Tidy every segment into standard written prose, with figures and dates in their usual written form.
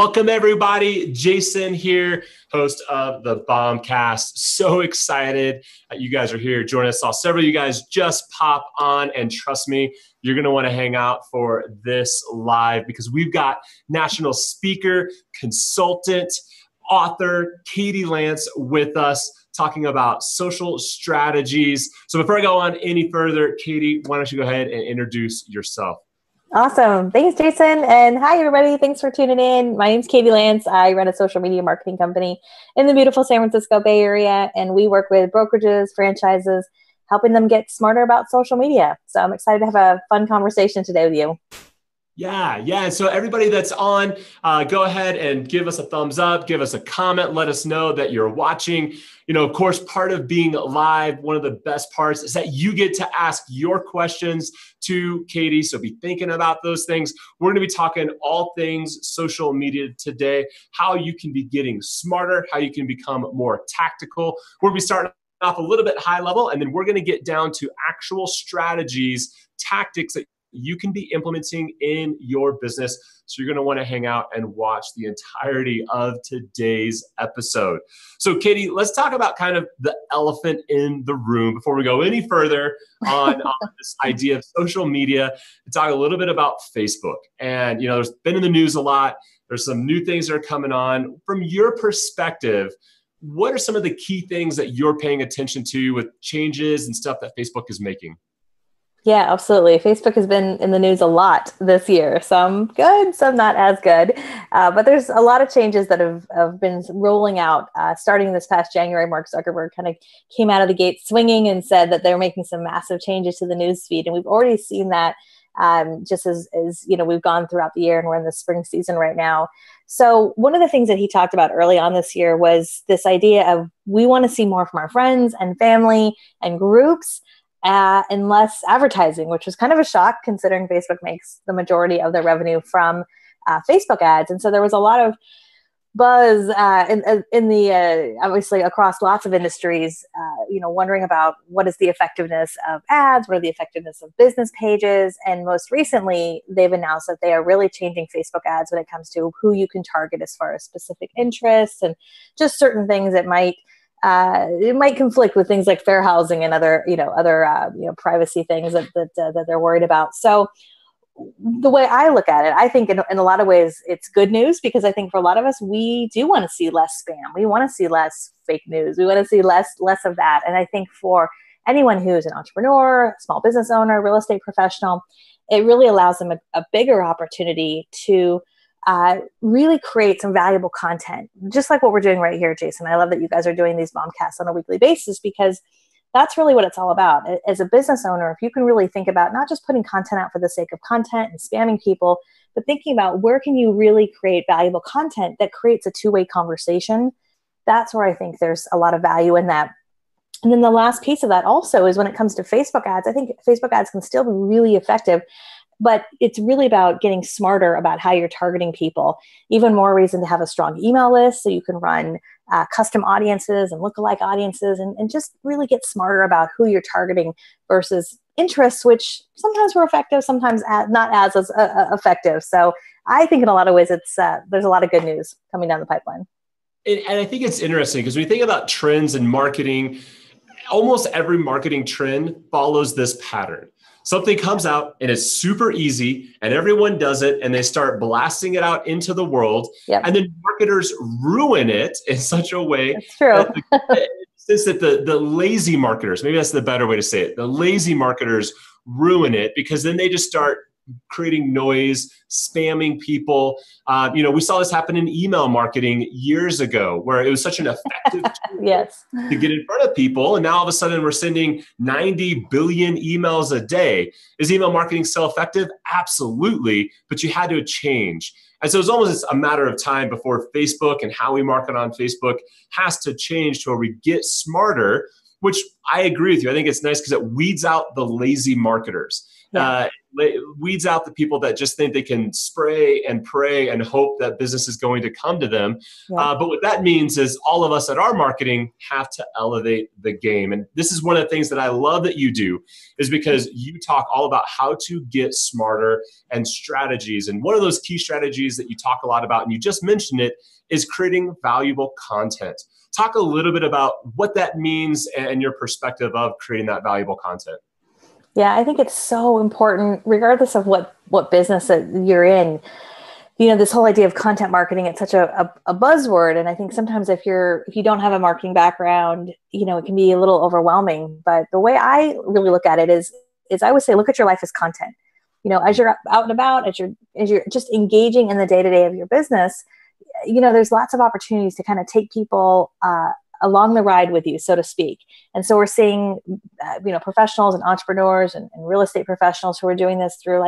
Welcome everybody. Jason here, host of the BombCast. So excited that you guys are here joining us. Saw several of you guys just pop on, and trust me, you're going to want to hang out for this live because we've got national speaker, consultant, author Katie Lance with us talking about social strategies. So before I go on any further, Katie, why don't you go ahead and introduce yourself? Awesome. Thanks, Jason. And hi, everybody. Thanks for tuning in. My name's Katie Lance. I run a social media marketing company in the beautiful San Francisco Bay Area, and we work with brokerages, franchises, helping them get smarter about social media. So I'm excited to have a fun conversation today with you. Yeah. So everybody that's on, go ahead and give us a thumbs up, give us a comment, let us know that you're watching. You know, of course, part of being live, one of the best parts is that you get to ask your questions to Katie. So be thinking about those things. We're going to be talking all things social media today, how you can be getting smarter, how you can become more tactical. We're going to be starting off a little bit high level, and then we're going to get down to actual strategies, tactics that you can be implementing in your business. So you're going to want to hang out and watch the entirety of today's episode. So Katie, let's talk about kind of the elephant in the room before we go any further on this idea of social media, and talk a little bit about Facebook. And, you know, there's been in the news a lot. There's some new things that are coming on. From your perspective, what are some of the key things that you're paying attention to with changes and stuff that Facebook is making? Yeah, absolutely. Facebook has been in the news a lot this year. Some good, some not as good. But there's a lot of changes that have been rolling out. Starting this past January, Mark Zuckerberg kind of came out of the gate swinging and said that they're making some massive changes to the news feed. And we've already seen that just as you know, we've gone throughout the year, and we're in the spring season right now. So one of the things that he talked about early on this year was this idea of we want to see more from our friends and family and groups, and less advertising, which was kind of a shock considering Facebook makes the majority of their revenue from Facebook ads. And so there was a lot of buzz in the obviously across lots of industries, wondering about what is the effectiveness of ads, what are the effectiveness of business pages. And most recently, they've announced that they are really changing Facebook ads when it comes to who you can target as far as specific interests and just certain things that it might conflict with things like fair housing and other privacy things that they're worried about. So the way I look at it, I think in a lot of ways it's good news, because I think for a lot of us, we do want to see less spam. We want to see less fake news. We want to see less of that. And I think for anyone who's an entrepreneur, small business owner, real estate professional, it really allows them a bigger opportunity to really create some valuable content, just like what we're doing right here, Jason. I love that you guys are doing these BombCasts on a weekly basis, because that's really what it's all about. As a business owner, if you can really think about not just putting content out for the sake of content and spamming people, but thinking about where can you really create valuable content that creates a two-way conversation, that's where I think there's a lot of value in that. And then the last piece of that also is when it comes to Facebook ads, I think Facebook ads can still be really effective, but it's really about getting smarter about how you're targeting people. Even more reason to have a strong email list so you can run custom audiences and lookalike audiences and just really get smarter about who you're targeting versus interests, which sometimes were effective, sometimes not as effective. So I think in a lot of ways there's a lot of good news coming down the pipeline. And I think it's interesting because when you think about trends in marketing, almost every marketing trend follows this pattern. Something comes out and it's super easy and everyone does it and they start blasting it out into the world. Yep. And then marketers ruin it in such a way. That's true. that the lazy marketers, maybe that's the better way to say it, the lazy marketers ruin it because then they just start creating noise, spamming people. We saw this happen in email marketing years ago where it was such an effective tool yes. to get in front of people. And now all of a sudden we're sending 90 billion emails a day. Is email marketing still effective? Absolutely. But you had to change. And so it's almost a matter of time before Facebook and how we market on Facebook has to change to where we get smarter, which I agree with you. I think it's nice because it weeds out the lazy marketers. weeds out the people that just think they can spray and pray and hope that business is going to come to them. Yeah. But what that means is all of us at our marketing have to elevate the game. And this is one of the things that I love that you do, is because you talk all about how to get smarter and strategies. And one of those key strategies that you talk a lot about, and you just mentioned it, is creating valuable content. Talk a little bit about what that means and your perspective of creating that valuable content. Yeah, I think it's so important, regardless of what business that you're in. This whole idea of content marketing, it's such a buzzword. And I think sometimes if you don't have a marketing background, it can be a little overwhelming. But the way I really look at it is I would say, look at your life as content. As you're out and about, as you're just engaging in the day-to-day of your business, there's lots of opportunities to kind of take people along the ride with you, so to speak. And so we're seeing, professionals and entrepreneurs and real estate professionals who are doing this through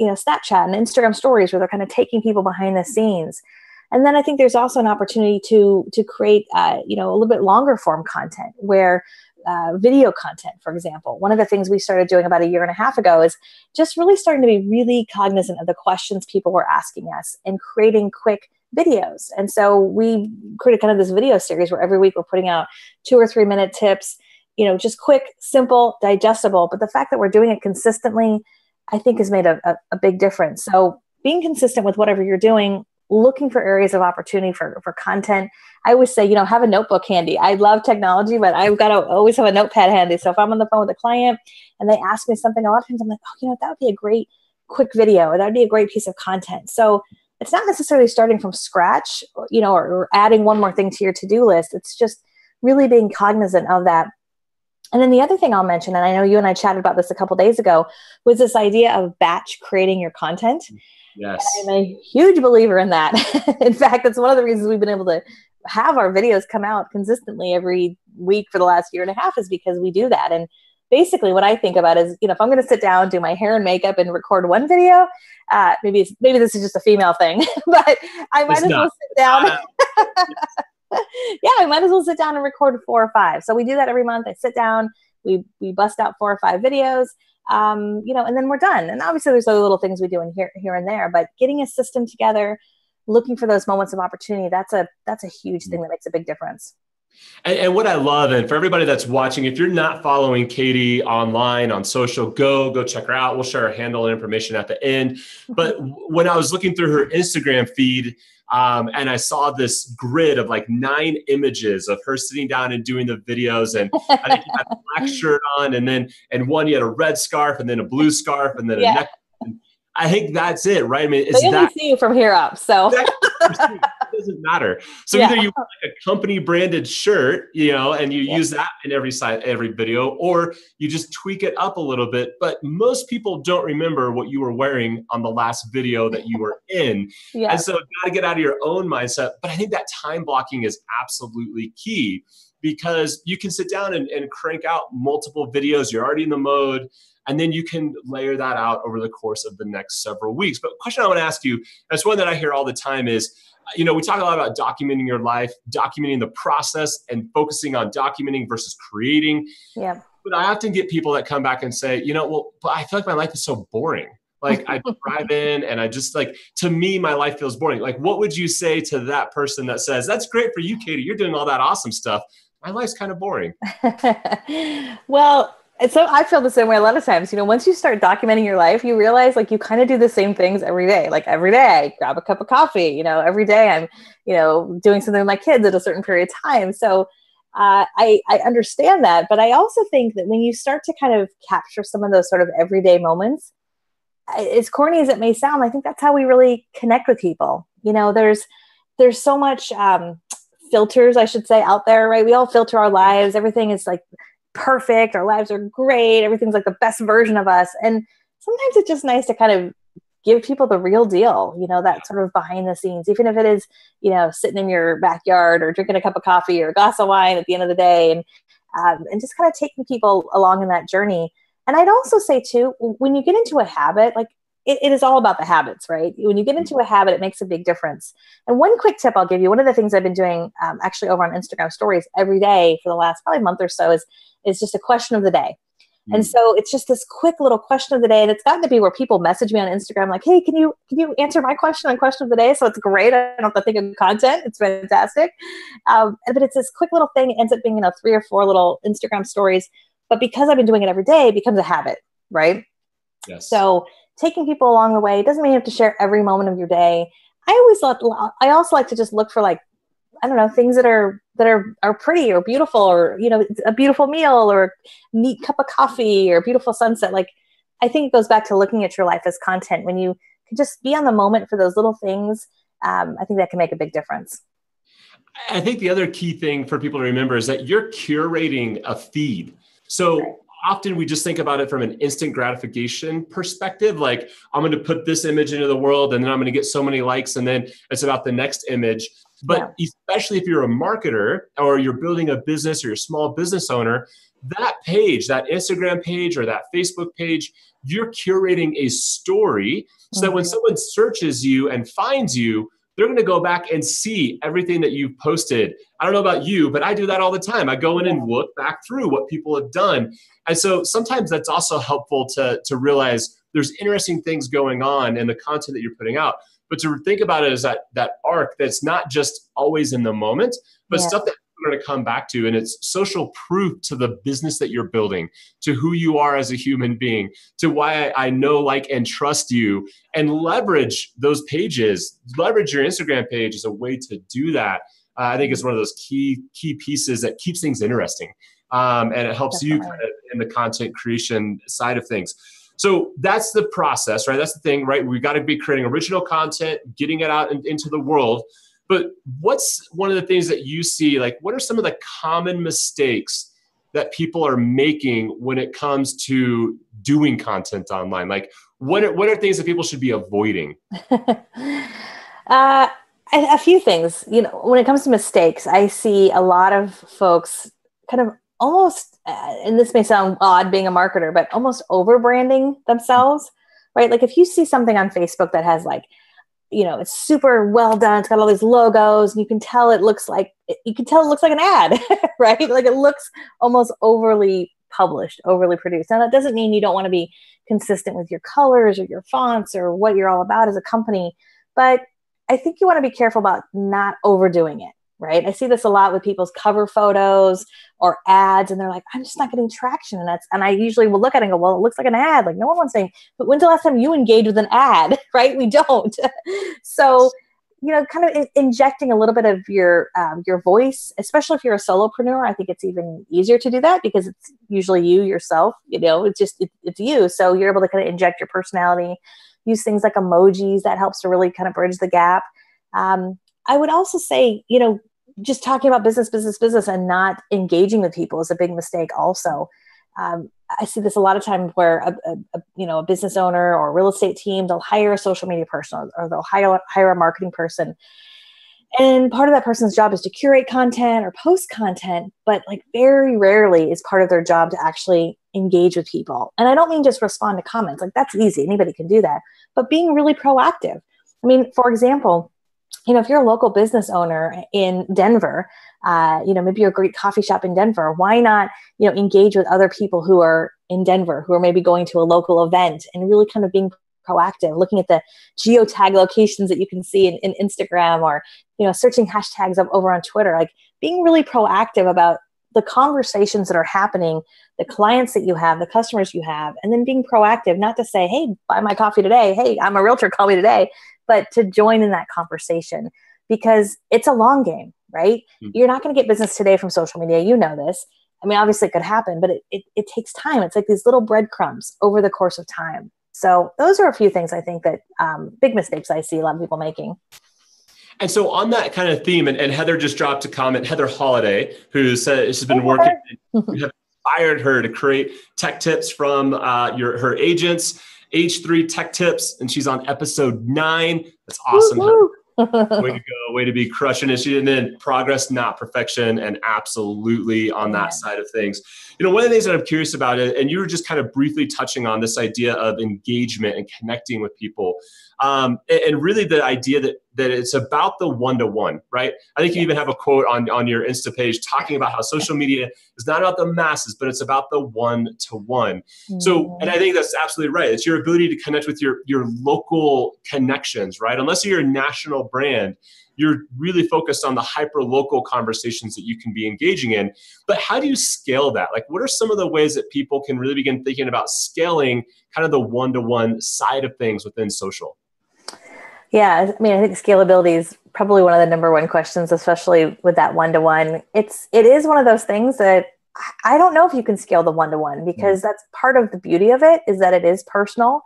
Snapchat and Instagram stories, where they're kind of taking people behind the scenes. And then I think there's also an opportunity to create, a little bit longer form content, where video content, for example. One of the things we started doing about 1.5 years ago is just really starting to be really cognizant of the questions people were asking us and creating quick videos. And so we created kind of this video series where every week we're putting out 2 or 3 minute tips, just quick, simple, digestible. But the fact that we're doing it consistently, I think has made a big difference. So being consistent with whatever you're doing, looking for areas of opportunity for content. I always say, have a notebook handy. I love technology, but I've got to always have a notepad handy. So if I'm on the phone with a client and they ask me something, a lot of times I'm like, that would be a great quick video, or that would be a great piece of content. So it's not necessarily starting from scratch, or adding one more thing to your to-do list. It's just really being cognizant of that. And then the other thing I'll mention, and I know you and I chatted about this a couple days ago, was this idea of batch creating your content. Yes. And I'm a huge believer in that. In fact, it's one of the reasons we've been able to have our videos come out consistently every week for the last 1.5 years, is because we do that. And basically what I think about is, if I'm going to sit down, do my hair and makeup and record one video, maybe this is just a female thing, but I might as well sit down. Yeah, I might as well sit down and record 4 or 5. So we do that every month. I sit down, we bust out 4 or 5 videos, and then we're done. And obviously there's other little things we do in here and there, but getting a system together, looking for those moments of opportunity, that's a huge thing that makes a big difference. And what I love, and for everybody that's watching, if you're not following Katie online on social, go check her out. We'll share her handle and information at the end. But when I was looking through her Instagram feed, and I saw this grid of 9 images of her sitting down and doing the videos, and I think you had a black shirt on, and one you had a red scarf, and then a blue scarf, and then a neck. I think that's it, right? I mean, they only see you from here up, so it doesn't matter. So either you wear a company branded shirt, and you use that in every video, or you just tweak it up a little bit. But most people don't remember what you were wearing on the last video that you were in. And so got to get out of your own mindset. But I think that time blocking is absolutely key, because you can sit down and crank out multiple videos. You're already in the mode. And then you can layer that out over the course of the next several weeks. But the question I want to ask you, that's one that I hear all the time, is, we talk a lot about documenting your life, documenting the process, and focusing on documenting versus creating. Yeah. But I often get people that come back and say, but I feel like my life is so boring. I drive in and I just to me, my life feels boring. What would you say to that person that says, that's great for you, Katie, you're doing all that awesome stuff, my life's kind of boring? Well, so I feel the same way a lot of times. Once you start documenting your life, you realize you kind of do the same things every day. Every day I grab a cup of coffee, every day I'm, doing something with my kids at a certain period of time. So I understand that. But I also think that when you start to kind of capture some of those sort of everyday moments, as corny as it may sound, I think that's how we really connect with people. There's so much filters, I should say, out there, right? We all filter our lives. Everything is perfect. Our lives are great. Everything's the best version of us. And sometimes it's just nice to kind of give people the real deal, that sort of behind the scenes, even if it is, sitting in your backyard or drinking a cup of coffee or a glass of wine at the end of the day, and just kind of taking people along in that journey. And I'd also say too, when you get into a habit, it is all about the habits, right? When you get into a habit, it makes a big difference. And one quick tip I'll give you, one of the things I've been doing actually over on Instagram stories every day for the last probably month or so is just a question of the day. And so it's just this quick little question of the day. And it's gotten to be where people message me on Instagram like, hey, can you answer my question on question of the day? So it's great. I don't have to think of content. It's fantastic. But it's this quick little thing. It ends up being 3 or 4 little Instagram stories. But because I've been doing it every day, it becomes a habit, right? Yes. So taking people along the way doesn't mean you have to share every moment of your day. I also like to just look for like, I don't know, things that are pretty or beautiful, or, a beautiful meal or a neat cup of coffee or a beautiful sunset. Like, I think it goes back to looking at your life as content. When you can just be on the moment for those little things, I think that can make a big difference. I think the other key thing for people to remember is that you're curating a feed. So often we just think about it from an instant gratification perspective. Like, I'm going to put this image into the world and then I'm going to get so many likes, and then it's about the next image. But especially if you're a marketer or you're building a business or you're a small business owner, that page, that Instagram page or that Facebook page, you're curating a story so that when someone searches you and finds you, they're going to go back and see everything that you've posted. I don't know about you, but I do that all the time. I go in and look back through what people have done. And so sometimes that's also helpful to realize there's interesting things going on in the content that you're putting out. But to think about it as that arc that's not just always in the moment, but stuff that we're going to come back to. And it's social proof to the business that you're building, to who you are as a human being, to why I know, like, and trust you, and leverage those pages, leverage your Instagram page as a way to do that. I think it's one of those key pieces that keeps things interesting. And it helps you kind of in the content creation side of things. So that's the process, right? That's the thing, right? We got to be creating original content, getting it out into the world. But what's one of the things that you see, like, what are some of the common mistakes that people are making when it comes to doing content online? Like, what are things that people should be avoiding? A few things. When it comes to mistakes, I see a lot of folks kind of almost, and this may sound odd being a marketer, but almost over branding themselves, right? Like, if you see something on Facebook that has like, it's super well done, it's got all these logos, and you can tell it looks like an ad, right? Like, it looks almost overly published, overly produced. Now, that doesn't mean you don't want to be consistent with your colors or your fonts or what you're all about as a company, but I think you want to be careful about not overdoing it. Right? I see this a lot with people's cover photos or ads, and they're like, I'm just not getting traction. And I usually will look at it and go, well, it looks like an ad. Like, no one wants saying, but when's the last time you engaged with an ad? Right? We don't. So, kind of injecting a little bit of your voice, especially if you're a solopreneur. I think it's even easier to do that because it's usually you yourself, it's you. So you're able to kind of inject your personality, use things like emojis. That helps to really kind of bridge the gap. I would also say, just talking about business and not engaging with people is a big mistake also. I see this a lot of times where a business owner or a real estate team, they'll hire a social media person or they'll hire a marketing person. And part of that person's job is to curate content or post content, but like very rarely is part of their job to actually engage with people. And I don't mean just respond to comments. Like, that's easy. Anybody can do that. But being really proactive. I mean, for example, if you're a local business owner in Denver, maybe you're a great coffee shop in Denver, why not, engage with other people who are in Denver, who are maybe going to a local event, and really kind of being proactive, looking at the geotag locations that you can see in Instagram, or, searching hashtags up over on Twitter, like being really proactive about the conversations that are happening, the clients that you have, the customers you have, and then being proactive, not to say, hey, buy my coffee today. Hey, I'm a realtor, call me today. But to join in that conversation, because it's a long game, right? Mm-hmm. You're not going to get business today from social media. You know this. I mean, obviously it could happen, but it takes time. It's like these little breadcrumbs over the course of time. So those are a few things I think that big mistakes I see a lot of people making. And so on that kind of theme, and Heather just dropped a comment, Heather Holiday, who said she's been working, you have inspired her to create tech tips from her agents, H3 Tech Tips, and she's on episode 9. That's awesome. Way to go. Way to be crushing it. And then progress, not perfection, and absolutely on that side of things. One of the things that I'm curious about, and you were just kind of briefly touching on this idea of engagement and connecting with people. And really the idea that it's about the one-to-one, right? I think you even have a quote on your Insta page talking about how social media is not about the masses, but it's about the one-to-one. So, and I think that's absolutely right. It's your ability to connect with your local connections, right? Unless you're a national brand, you're really focused on the hyper-local conversations that you can be engaging in. But how do you scale that? Like, what are some of the ways that people can really begin thinking about scaling kind of the one-to-one side of things within social? Yeah, I mean, I think scalability is probably one of the number one questions, especially with that one-to-one. It is one of those things that I don't know if you can scale the one-to-one, because that's part of the beauty of it, is that it is personal.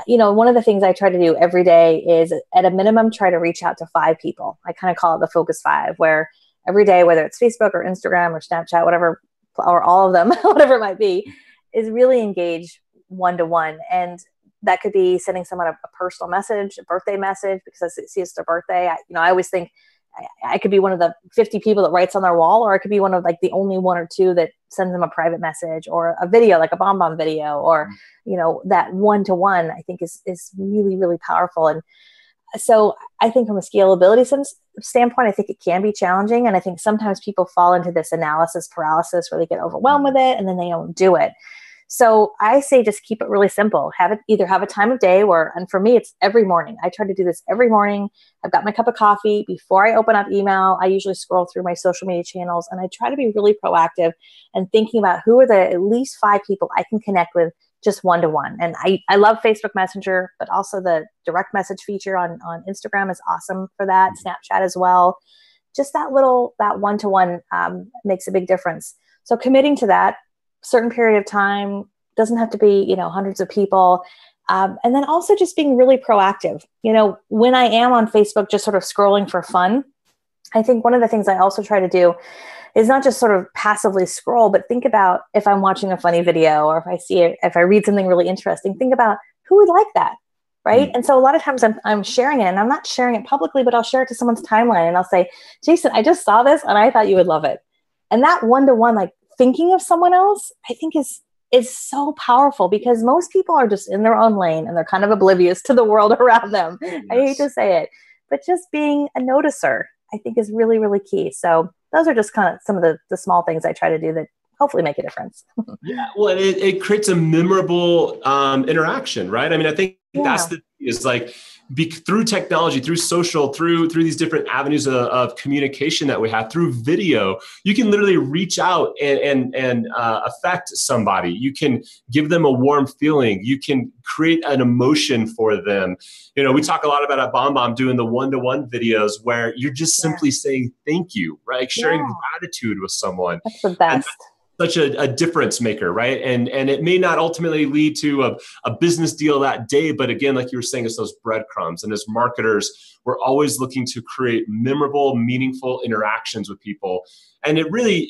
One of the things I try to do every day is at a minimum, try to reach out to 5 people. I kind of call it the focus 5, where every day, whether it's Facebook or Instagram or Snapchat, whatever, or all of them, whatever it might be, is really engage one-to-one. And that could be sending someone a personal message, a birthday message, because it's their birthday. I always think I could be one of the 50 people that writes on their wall, or I could be one of like the only 1 or 2 that sends them a private message, or a video, like a BombBomb video, or, that one-to-one, I think is really, really powerful. And so I think from a scalability standpoint, I think it can be challenging. And I think sometimes people fall into this analysis paralysis where they get overwhelmed with it and then they don't do it. So I say just keep it really simple. Either have a time of day where, and for me, it's every morning. I try to do this every morning. I've got my cup of coffee. Before I open up email, I usually scroll through my social media channels, and I try to be really proactive and thinking about who are the at least 5 people I can connect with just one-to-one. And I love Facebook Messenger, but also the direct message feature on Instagram is awesome for that. Snapchat as well. Just that one-to-one makes a big difference. So committing to that certain period of time, doesn't have to be, hundreds of people. And then also just being really proactive. When I am on Facebook, just sort of scrolling for fun, I think one of the things I also try to do is not just sort of passively scroll, but think about if I'm watching a funny video, or if I read something really interesting, think about who would like that. Right. And so a lot of times I'm sharing it, and I'm not sharing it publicly, but I'll share it to someone's timeline, and I'll say, Jason, I just saw this and I thought you would love it. And that one-to-one, like thinking of someone else, I think is so powerful, because most people are just in their own lane and they're kind of oblivious to the world around them. Yes. I hate to say it, but just being a noticer, I think, is really, really key. So those are just kind of some of the small things I try to do that hopefully make a difference. Yeah, well, it creates a memorable interaction, right? I mean, I think that's the thing, is like through technology, through social, through these different avenues of communication that we have, through video, you can literally reach out and affect somebody. You can give them a warm feeling. You can create an emotion for them. We talk a lot about at BombBomb doing the one-to-one videos where you're just simply saying thank you, right? Like sharing gratitude with someone. That's the best. Such a difference maker, right? And it may not ultimately lead to a business deal that day, but again, like you were saying, it's those breadcrumbs. And as marketers, we're always looking to create memorable, meaningful interactions with people. And it really,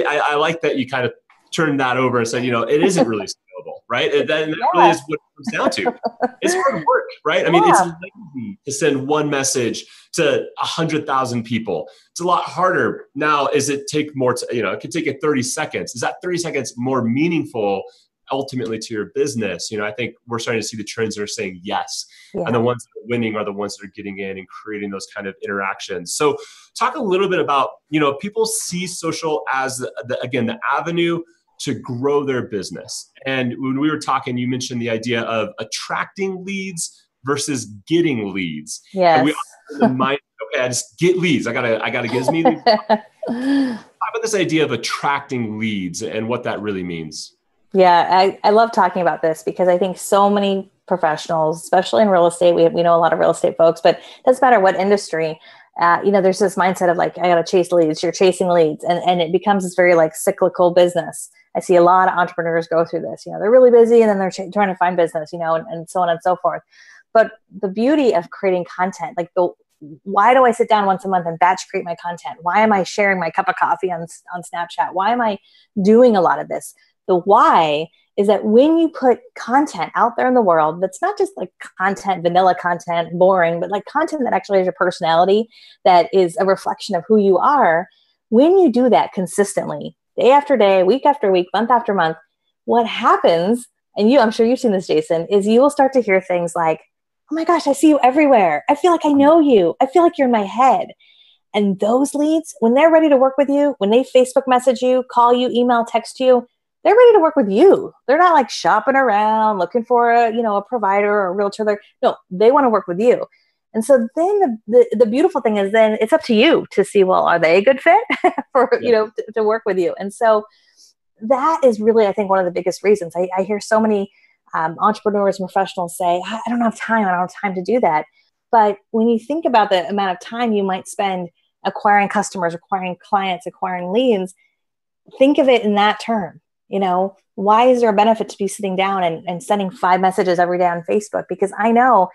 I like that you kind of turned that over and said, it isn't really scalable, right? And then that really is what it comes down to. It's hard work, right? I mean, it's lazy to send one message to 100,000 people. It's a lot harder. Now, it take more, it could take 30 seconds. Is that 30 seconds more meaningful ultimately to your business? I think we're starting to see the trends that are saying yes. Yeah. And the ones that are winning are the ones that are getting in and creating those kind of interactions. So talk a little bit about, people see social as the avenue to grow their business. And when we were talking, you mentioned the idea of attracting leads versus getting leads. Yes. And we in the mind, okay, I just get leads. I gotta get as many leads. Talk about this idea of attracting leads and what that really means. Yeah, I love talking about this, because I think so many professionals, especially in real estate, we know a lot of real estate folks, but it doesn't matter what industry, there's this mindset of like, I got to chase leads, you're chasing leads. And it becomes this very like cyclical business. I see a lot of entrepreneurs go through this, they're really busy and then they're trying to find business, and so on and so forth. But the beauty of creating content, like why do I sit down once a month and batch create my content? Why am I sharing my cup of coffee on Snapchat? Why am I doing a lot of this? The why is that when you put content out there in the world, that's not just like content, vanilla content, boring, but like content that actually has your personality, that is a reflection of who you are. When you do that consistently, day after day, week after week, month after month, what happens, and I'm sure you've seen this, Jason, is you will start to hear things like, oh my gosh, I see you everywhere. I feel like I know you. I feel like you're in my head. And those leads, when they're ready to work with you, when they Facebook message you, call you, email, text you, they're ready to work with you. They're not like shopping around looking for a provider or a realtor. No, they want to work with you. And so then the beautiful thing is then it's up to you to see, well, are they a good fit for, to work with you? And so that is really, I think, one of the biggest reasons. I hear so many entrepreneurs and professionals say, I don't have time. I don't have time to do that. But when you think about the amount of time you might spend acquiring customers, acquiring clients, acquiring leads, think of it in that term. Why is there a benefit to be sitting down and sending 5 messages every day on Facebook? Because I know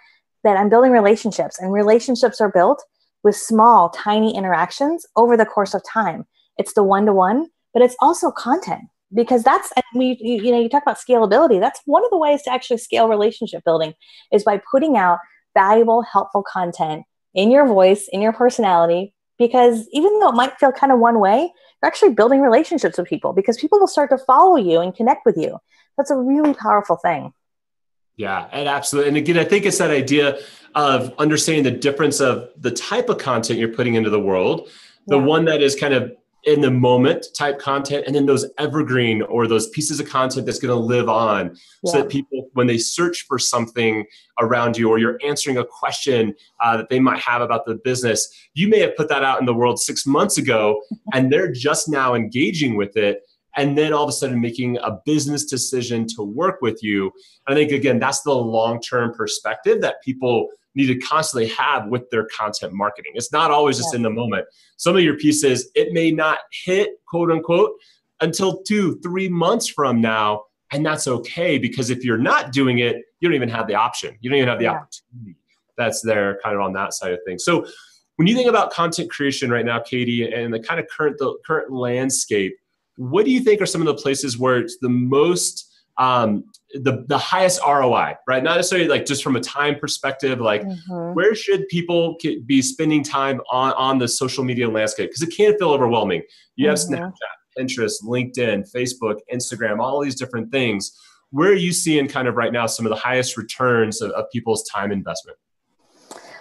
that I'm building relationships, and relationships are built with small, tiny interactions over the course of time. It's the one-to-one, but it's also content, because you talk about scalability. That's one of the ways to actually scale relationship building is by putting out valuable, helpful content in your voice, in your personality, because even though it might feel kind of one way, you're actually building relationships with people because people will start to follow you and connect with you. That's a really powerful thing. Yeah, and absolutely. And again, I think it's that idea of understanding the difference of the type of content you're putting into the world, the one that is kind of in the moment type content, and then those evergreen or those pieces of content that's going to live on so that people, when they search for something around you or you're answering a question that they might have about the business, you may have put that out in the world 6 months ago and they're just now engaging with it. And then all of a sudden making a business decision to work with you. I think, again, that's the long-term perspective that people need to constantly have with their content marketing. It's not always just in the moment. Some of your pieces, it may not hit, quote unquote, until 2-3 months from now. And that's okay, because if you're not doing it, you don't even have the option. You don't even have the opportunity that's there kind of on that side of things. So when you think about content creation right now, Katie, and the kind of current landscape, what do you think are some of the places where it's the most, the highest ROI, right? Not necessarily like just from a time perspective, like where should people be spending time on the social media landscape? Because it can feel overwhelming. You have Snapchat, Pinterest, LinkedIn, Facebook, Instagram, all these different things. Where are you seeing kind of right now some of the highest returns of people's time investment?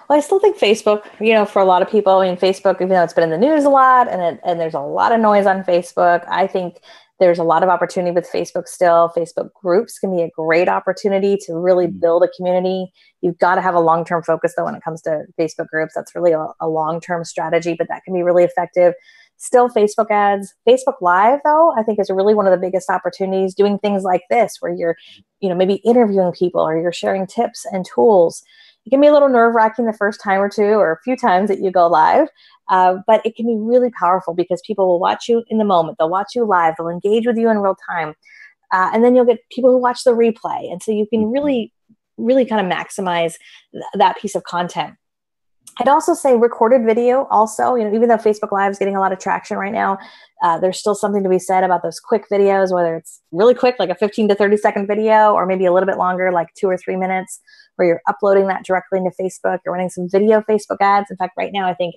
Well, I still think Facebook, for a lot of people, Facebook, even though it's been in the news a lot and there's a lot of noise on Facebook, I think there's a lot of opportunity with Facebook still. Facebook groups can be a great opportunity to really build a community. You've got to have a long-term focus, though, when it comes to Facebook groups. That's really a long-term strategy, but that can be really effective. Still Facebook ads. Facebook Live, though, I think is really one of the biggest opportunities, doing things like this where you're, maybe interviewing people or you're sharing tips and tools. It can be a little nerve-wracking the first time or two or a few times that you go live, but it can be really powerful because people will watch you in the moment. They'll watch you live. They'll engage with you in real time. And then you'll get people who watch the replay. And so you can really, really kind of maximize that piece of content. I'd also say recorded video also, even though Facebook Live is getting a lot of traction right now, there's still something to be said about those quick videos, whether it's really quick, like a 15 to 30 second video, or maybe a little bit longer, like 2 or 3 minutes, where you're uploading that directly into Facebook. You're running some video Facebook ads. In fact, right now, I think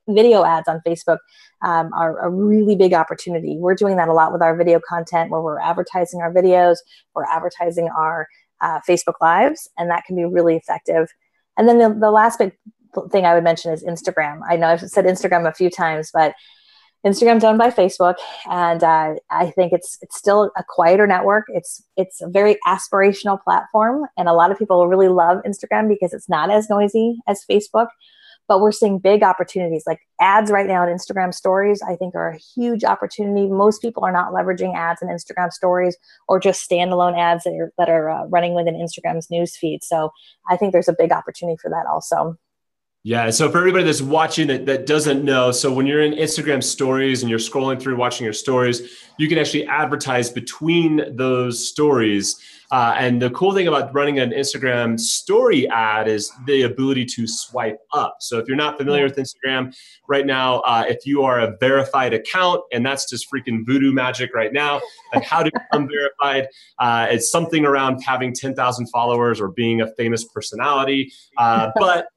video ads on Facebook are a really big opportunity. We're doing that a lot with our video content, where we're advertising our videos, we're advertising our Facebook Lives, and that can be really effective. And then the last big thing I would mention is Instagram. I know I've said Instagram a few times, but Instagram's owned by Facebook, and I think it's still a quieter network. It's a very aspirational platform, and a lot of people really love Instagram because it's not as noisy as Facebook. But we're seeing big opportunities, like ads right now in Instagram stories, I think are a huge opportunity. Most people are not leveraging ads in Instagram stories or just standalone ads that are running within Instagram's newsfeed. So I think there's a big opportunity for that also. Yeah. So for everybody that's watching that doesn't know, so when you're in Instagram stories and you're scrolling through watching your stories, you can actually advertise between those stories. And the cool thing about running an Instagram story ad is the ability to swipe up. So if you're not familiar with Instagram right now, if you are a verified account, and that's just freaking voodoo magic right now, like how to become verified, it's something around having 10,000 followers or being a famous personality. But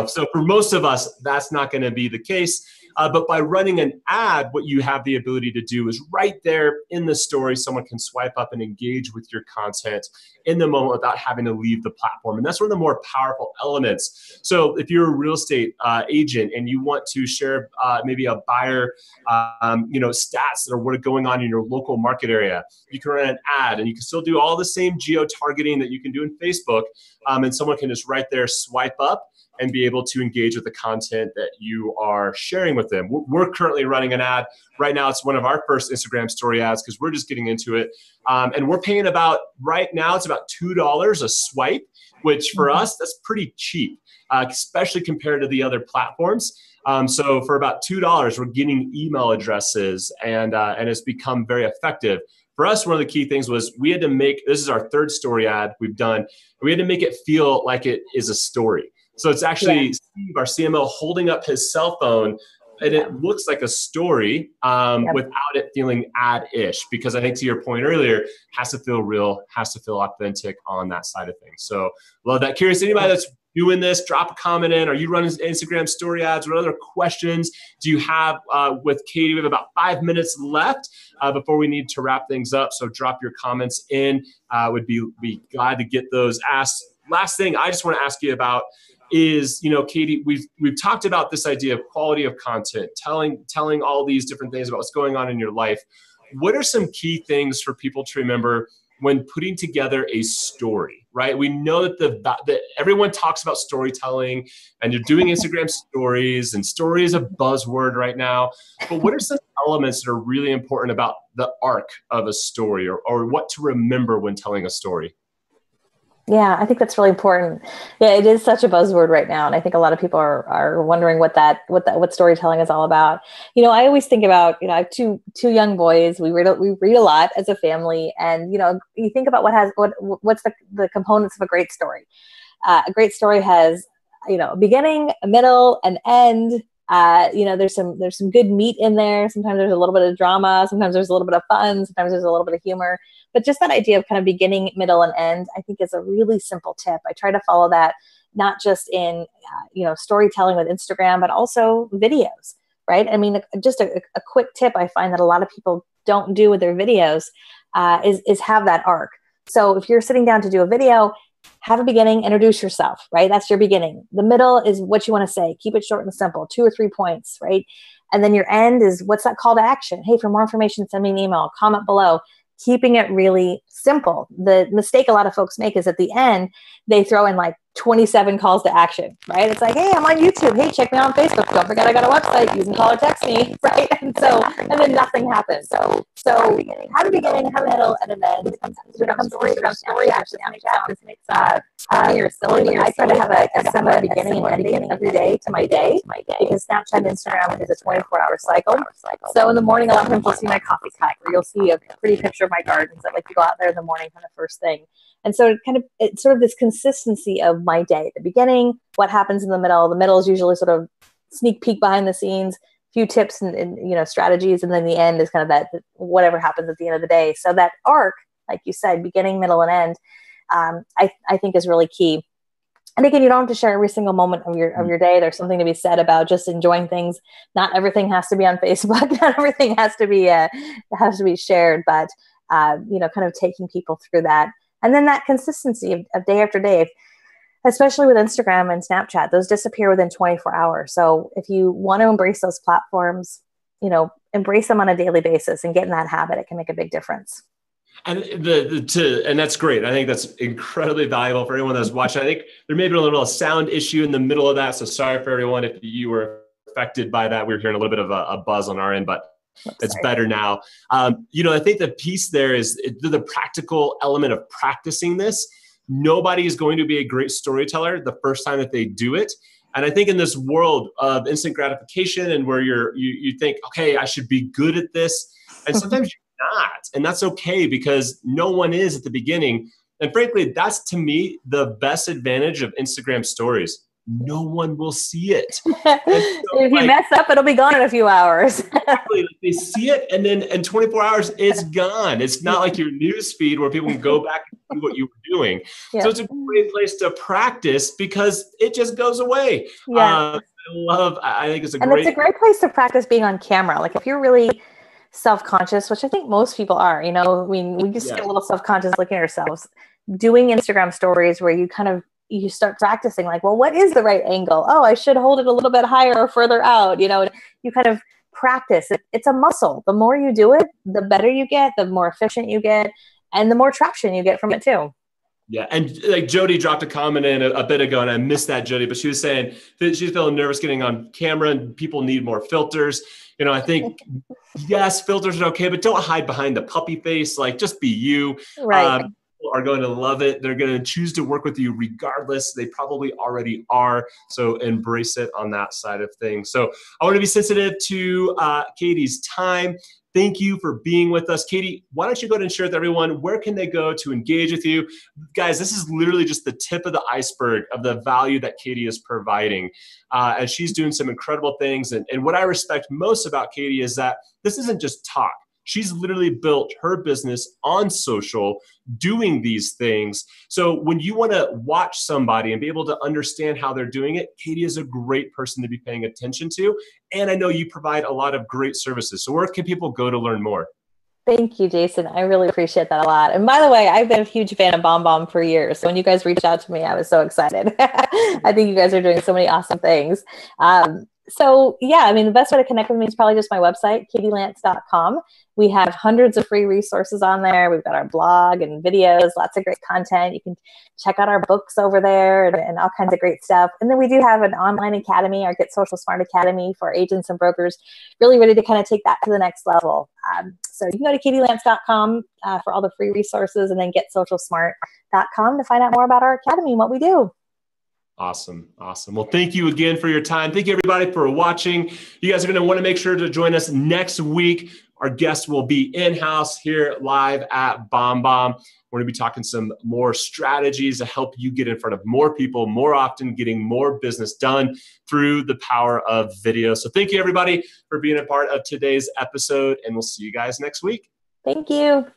so for most of us, that's not going to be the case. But by running an ad, what you have the ability to do is right there in the story, someone can swipe up and engage with your content in the moment without having to leave the platform. And that's one of the more powerful elements. So if you're a real estate agent and you want to share maybe a buyer, stats that are what are going on in your local market area, you can run an ad, and you can still do all the same geo-targeting that you can do in Facebook. And someone can just right there swipe up and be able to engage with the content that you are sharing with them. We're currently running an ad. Right now, it's one of our first Instagram story ads because we're just getting into it. And we're paying right now, it's about $2 a swipe, which for us, that's pretty cheap, especially compared to the other platforms. So for about $2, we're getting email addresses, and it's become very effective. For us, one of the key things was we had to this is our third story ad we've done. We had to make it feel like it is a story. So it's actually Steve, our CMO, holding up his cell phone, and it looks like a story without it feeling ad-ish. Because I think to your point earlier, has to feel real, has to feel authentic on that side of things. So love that. Curious, anybody that's doing this, drop a comment in. Are you running Instagram story ads? What other questions do you have with Katie? We have about 5 minutes left before we need to wrap things up. So drop your comments in. Would be glad to get those asked. Last thing I just want to ask you about is, Katie, we've talked about this idea of quality of content, telling all these different things about what's going on in your life. What are some key things for people to remember when putting together a story, right? We know that everyone talks about storytelling, and you're doing Instagram stories, and story is a buzzword right now. But what are some elements that are really important about the arc of a story, or what to remember when telling a story? Yeah, I think that's really important. Yeah, it is such a buzzword right now, and I think a lot of people are wondering what storytelling is all about. I always think about, I have two young boys. We read a lot as a family, and you think about what's the components of a great story. A great story has a beginning, a middle, an end. There's some good meat in there. Sometimes there's a little bit of drama. Sometimes there's a little bit of fun. Sometimes there's a little bit of humor. But just that idea of kind of beginning, middle, and end, I think is a really simple tip. I try to follow that not just in storytelling with Instagram, but also videos, right? I mean, just a quick tip I find that a lot of people don't do with their videos is have that arc. So if you're sitting down to do a video, have a beginning, introduce yourself, right? That's your beginning. The middle is what you want to say. Keep it short and simple, 2 or 3 points, right? And then your end is what's that call to action? Hey, for more information, send me an email, comment below. Keeping it really simple. The mistake a lot of folks make is at the end, they throw in like 27 calls to action, right? It's like, hey, I'm on YouTube. Hey, check me out on Facebook. Don't forget I got a website. You can call or text me, right? And then nothing happens. So have a beginning, have a middle, and an end. Story actually makes you're silly. I try to have a similar beginning and ending every day to my day because Snapchat and Instagram is a 24-hour cycle. So in the morning, a lot of times you'll see my coffee cup, or you'll see a pretty picture of my gardens that like to go out there in the morning kind of first thing. And so it's sort of this consistency of my day. The beginning, what happens in the middle. The middle is usually sort of sneak peek behind the scenes, few tips and strategies, and then the end is kind of that whatever happens at the end of the day. So that arc, like you said, beginning, middle, and end, I think is really key. And again, you don't have to share every single moment of your day. There's something to be said about just enjoying things. Not everything has to be on Facebook. Not everything has to be shared. But kind of taking people through that, and then that consistency of day after day. Especially with Instagram and Snapchat, those disappear within 24 hours. So if you want to embrace those platforms, embrace them on a daily basis and get in that habit. It can make a big difference. And and that's great. I think that's incredibly valuable for everyone that's watching. I think there may be a little sound issue in the middle of that. So sorry for everyone if you were affected by that. We were hearing a little bit of a buzz on our end, but it's better now. I think the piece there is the practical element of practicing this. Nobody is going to be a great storyteller the first time that they do it. And I think in this world of instant gratification and where you think, okay, I should be good at this. And sometimes you're not. And that's okay because no one is at the beginning. And frankly, that's to me the best advantage of Instagram stories. No one will see it. If you mess up, it'll be gone in a few hours. Exactly. They see it, and then in 24 hours, it's gone. It's not like your news feed where people can go back and see what you were doing. Yeah. So it's a great place to practice because it just goes away. Yeah. I think it's a And great. it's a great place to practice being on camera. Like if you're really self-conscious, which I think most people are, we just get a little self-conscious looking at ourselves, doing Instagram stories where you start practicing like, well, what is the right angle? Oh, I should hold it a little bit higher or further out. You kind of practice. It's a muscle. The more you do it, the better you get, the more efficient you get, and the more traction you get from it too. Yeah. And like Jody dropped a comment in a bit ago, and I missed that, Jody, but she was saying that she's feeling nervous getting on camera and people need more filters. I think, yes, filters are okay, but don't hide behind the puppy face. Like, just be you. Right. People are going to love it. They're going to choose to work with you regardless. They probably already are. So embrace it on that side of things. So I want to be sensitive to Katie's time. Thank you for being with us. Katie, why don't you go ahead and share with everyone, where can they go to engage with you? Guys, this is literally just the tip of the iceberg of the value that Katie is providing. And she's doing some incredible things. And what I respect most about Katie is that this isn't just talk. She's literally built her business on social doing these things. So when you want to watch somebody and be able to understand how they're doing it, Katie is a great person to be paying attention to. And I know you provide a lot of great services. So where can people go to learn more? Thank you, Jason. I really appreciate that a lot. And by the way, I've been a huge fan of BombBomb for years. So when you guys reached out to me, I was so excited. I think you guys are doing so many awesome things. The best way to connect with me is probably just my website, katielance.com. We have hundreds of free resources on there. We've got our blog and videos, lots of great content. You can check out our books over there and all kinds of great stuff. And then we do have an online academy, our Get Social Smart Academy for agents and brokers, really ready to kind of take that to the next level. So you can go to katielance.com for all the free resources, and then getsocialsmart.com to find out more about our academy and what we do. Awesome. Well, thank you again for your time. Thank you, everybody, for watching. You guys are going to want to make sure to join us next week. Our guest will be in-house here live at BombBomb. We're going to be talking some more strategies to help you get in front of more people more often, getting more business done through the power of video. So thank you, everybody, for being a part of today's episode, and we'll see you guys next week. Thank you.